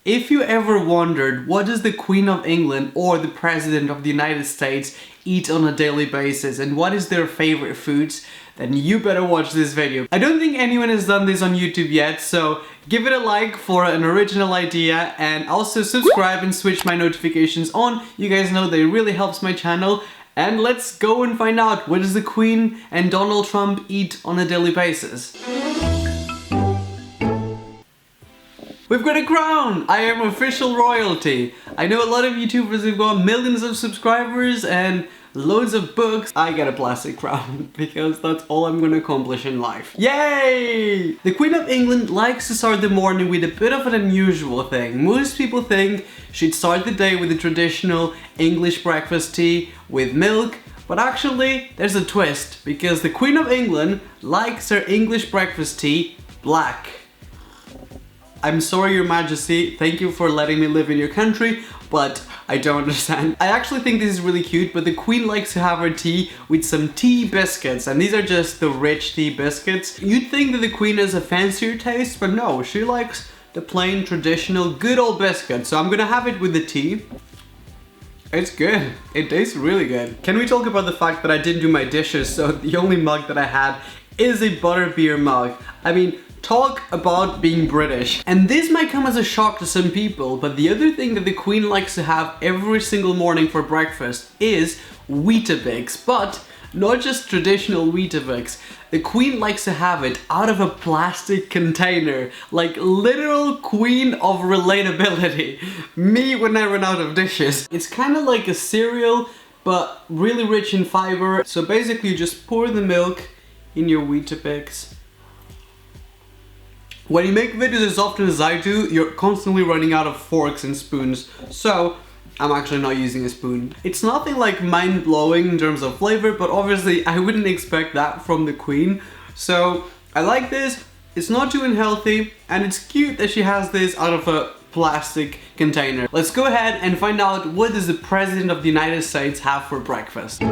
If you ever wondered what does the Queen of England or the President of the United States eat on a daily basis and what is their favorite foods, then you better watch this video. I don't think anyone has done this on YouTube yet, so give it a like for an original idea and also subscribe and switch my notifications on. You guys know that it really helps my channel. And let's go and find out what does the Queen and Donald Trump eat on a daily basis. We've got a crown! I am official royalty. I know a lot of YouTubers have got millions of subscribers and loads of books. I get a plastic crown because that's all I'm gonna accomplish in life. Yay! The Queen of England likes to start the morning with a bit of an unusual thing. Most people think she'd start the day with a traditional English breakfast tea with milk, but actually there's a twist because the Queen of England likes her English breakfast tea black. I'm sorry, Your Majesty, thank you for letting me live in your country, but I don't understand. I actually think this is really cute, but the Queen likes to have her tea with some tea biscuits, and these are just the rich tea biscuits. You'd think that the Queen has a fancier taste, but no, she likes the plain, traditional, good old biscuit. So I'm gonna have it with the tea. It's good. It tastes really good. Can we talk about the fact that I didn't do my dishes, so the only mug that I had is a butterbeer mug. I mean, talk about being British. And this might come as a shock to some people, but the other thing that the Queen likes to have every single morning for breakfast is Weetabix. But not just traditional Weetabix. The Queen likes to have it out of a plastic container. Like literal Queen of relatability. Me when I run out of dishes. It's kind of like a cereal, but really rich in fiber. So basically you just pour the milk in your Weetabix. When you make videos as often as I do, you're constantly running out of forks and spoons, so I'm actually not using a spoon. It's nothing like mind-blowing in terms of flavor, but obviously I wouldn't expect that from the Queen. So I like this, it's not too unhealthy, and it's cute that she has this out of a plastic container. Let's go ahead and find out what does the President of the United States have for breakfast.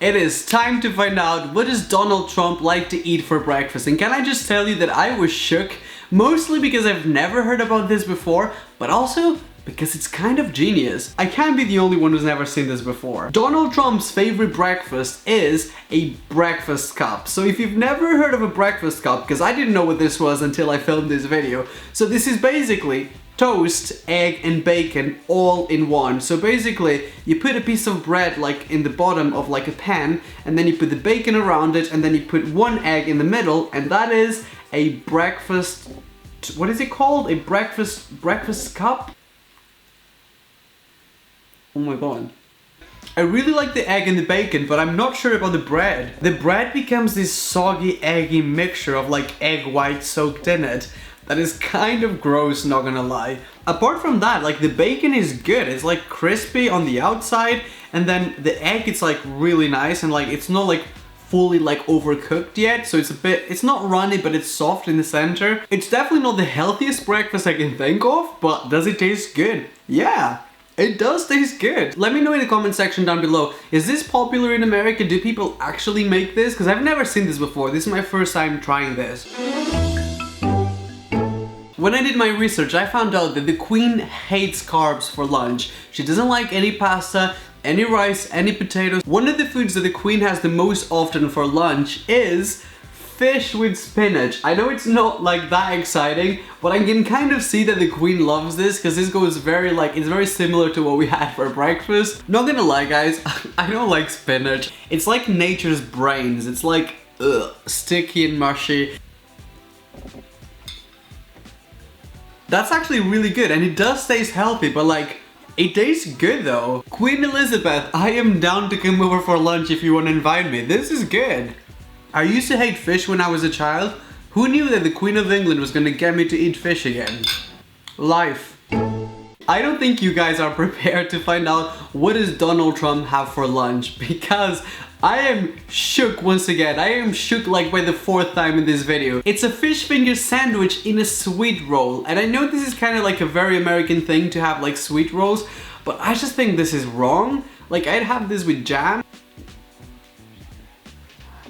It is time to find out what does Donald Trump like to eat for breakfast. And can I just tell you that I was shook, mostly because I've never heard about this before, but also because it's kind of genius. I can't be the only one who's never seen this before. Donald Trump's favorite breakfast is a breakfast cup. So if you've never heard of a breakfast cup, because I didn't know what this was until I filmed this video, so this is basically toast, egg and bacon all in one. So basically you put a piece of bread like in the bottom of like a pan, and then you put the bacon around it, and then you put one egg in the middle, and that is a breakfast, what is it called? A breakfast cup? Oh my god. I really like the egg and the bacon, but I'm not sure about the bread. The bread becomes this soggy, eggy mixture of like egg white soaked in it. That is kind of gross, not gonna lie. Apart from that, like the bacon is good. It's like crispy on the outside, and then the egg, it's like really nice, and like it's not like fully like overcooked yet, so it's not runny, but it's soft in the center. It's definitely not the healthiest breakfast I can think of, but does it taste good? Yeah, it does taste good. Let me know in the comment section down below, is this popular in America? Do people actually make this? Because I've never seen this before. This is my first time trying this. When I did my research, I found out that the Queen hates carbs for lunch. She doesn't like any pasta, any rice, any potatoes. One of the foods that the Queen has the most often for lunch is fish with spinach. I know it's not like that exciting, but I can kind of see that the Queen loves this because this goes very like, it's very similar to what we had for breakfast. Not gonna lie guys, I don't like spinach. It's like nature's brains. It's like, sticky and mushy. That's actually really good, and it does taste healthy, but like, it tastes good though. Queen Elizabeth, I am down to come over for lunch if you want to invite me. This is good. I used to hate fish when I was a child. Who knew that the Queen of England was gonna get me to eat fish again? Life. I don't think you guys are prepared to find out what does Donald Trump have for lunch, because I am shook once again. I am shook like by the fourth time in this video. It's a fish finger sandwich in a sweet roll. And I know this is kind of like a very American thing to have like sweet rolls, but I just think this is wrong. Like I'd have this with jam.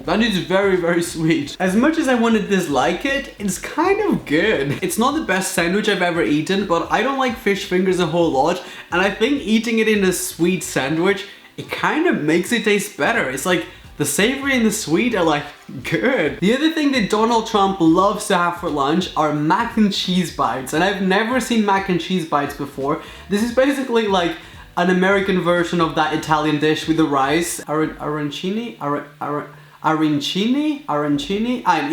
That is very, very sweet. As much as I want to dislike it, it's kind of good. It's not the best sandwich I've ever eaten, but I don't like fish fingers a whole lot, and I think eating it in a sweet sandwich, it kind of makes it taste better. It's like the savory and the sweet are like good. The other thing that Donald Trump loves to have for lunch are mac and cheese bites, and I've never seen mac and cheese bites before. This is basically like an American version of that Italian dish with the rice. Arancini?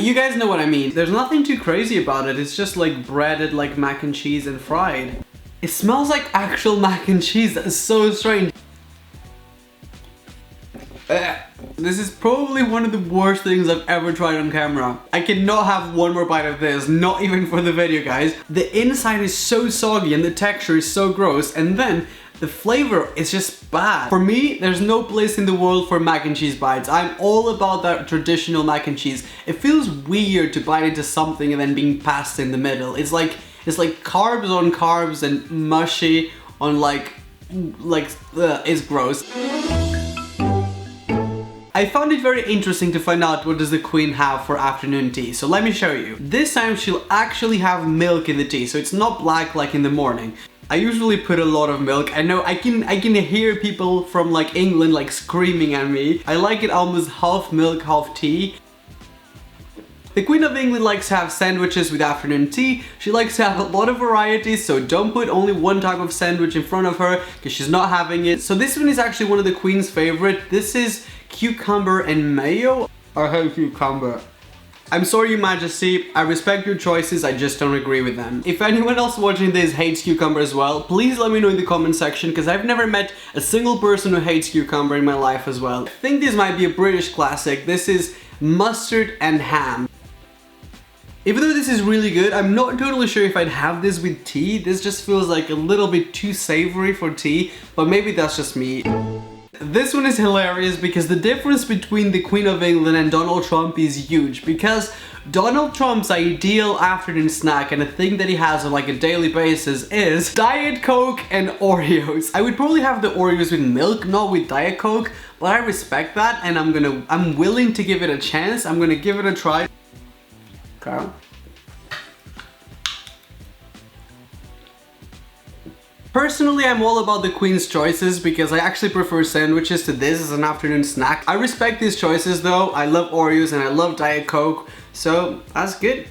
You guys know what I mean. There's nothing too crazy about it. It's just like breaded like mac and cheese and fried. It smells like actual mac and cheese. That is so strange. This is probably one of the worst things I've ever tried on camera. I cannot have one more bite of this, not even for the video, guys. The inside is so soggy and the texture is so gross, and then the flavor is just bad. For me, there's no place in the world for mac and cheese bites. I'm all about that traditional mac and cheese. It feels weird to bite into something and then being passed in the middle. It's like carbs on carbs and mushy on it's gross. I found it very interesting to find out what does the queen have for afternoon tea, so let me show you. This time she'll actually have milk in the tea, so it's not black like in the morning. I usually put a lot of milk. I know I can hear people from like England like screaming at me. I like it almost half milk, half tea. The Queen of England likes to have sandwiches with afternoon tea. She likes to have a lot of varieties, so don't put only one type of sandwich in front of her because she's not having it. So this one is actually one of the Queen's favorite. This is cucumber and mayo. I hate cucumber. I'm sorry, Your Majesty, I respect your choices, I just don't agree with them. If anyone else watching this hates cucumber as well, please let me know in the comment section, because I've never met a single person who hates cucumber in my life as well. I think this might be a British classic. This is mustard and ham. Even though this is really good, I'm not totally sure if I'd have this with tea. This just feels like a little bit too savory for tea, but maybe that's just me. This one is hilarious because the difference between the Queen of England and Donald Trump is huge, because Donald Trump's ideal afternoon snack and a thing that he has on like a daily basis is Diet Coke and Oreos. I would probably have the Oreos with milk, not with Diet Coke, but I respect that and I'm willing to give it a chance. I'm gonna give it a try. Okay. Personally, I'm all about the Queen's choices because I actually prefer sandwiches to this as an afternoon snack. I respect these choices though. I love Oreos and I love Diet Coke, so that's good.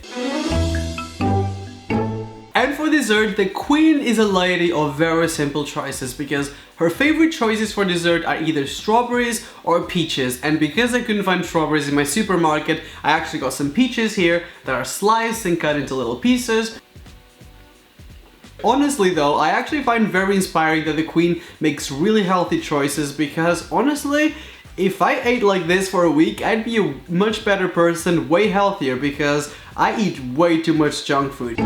And for dessert, the Queen is a lady of very simple choices because her favorite choices for dessert are either strawberries or peaches, and because I couldn't find strawberries in my supermarket, I actually got some peaches here that are sliced and cut into little pieces. Honestly though, I actually find very inspiring that the Queen makes really healthy choices because honestly, if I ate like this for a week, I'd be a much better person, way healthier, because I eat way too much junk food.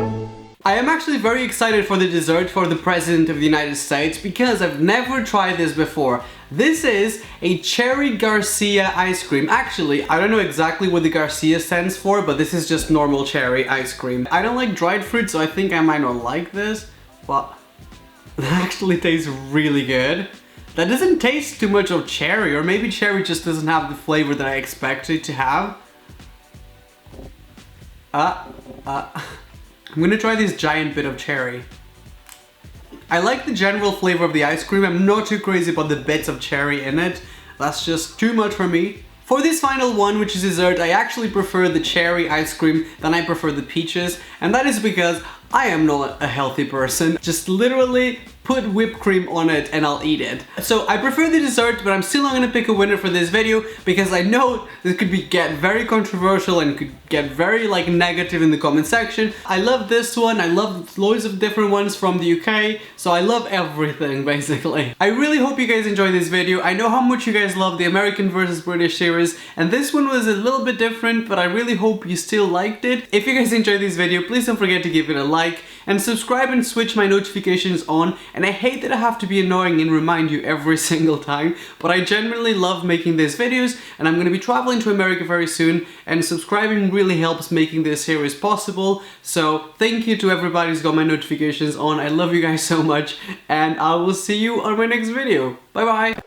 I am actually very excited for the dessert for the President of the United States because I've never tried this before. This is a Cherry Garcia ice cream. Actually, I don't know exactly what the Garcia stands for, but this is just normal cherry ice cream. I don't like dried fruit, so I think I might not like this, but that actually tastes really good. That doesn't taste too much of cherry, or maybe cherry just doesn't have the flavor that I expect it to have. I'm gonna try this giant bit of cherry. I like the general flavor of the ice cream. I'm not too crazy about the bits of cherry in it. That's just too much for me. For this final one, which is dessert, I actually prefer the cherry ice cream than I prefer the peaches, and that is because I am not a healthy person. Just literally put whipped cream on it and I'll eat it. So I prefer the dessert, but I'm still not gonna pick a winner for this video because I know this could get very controversial and could get very like negative in the comment section. I love this one, I love loads of different ones from the UK, so I love everything basically. I really hope you guys enjoyed this video. I know how much you guys love the American versus British series, and this one was a little bit different, but I really hope you still liked it. If you guys enjoyed this video, please don't forget to give it a like and subscribe and switch my notifications on. And I hate that I have to be annoying and remind you every single time, but I genuinely love making these videos, and I'm gonna be traveling to America very soon, and subscribing really helps making this series possible. So thank you to everybody who's got my notifications on. I love you guys so much, and I will see you on my next video. Bye bye!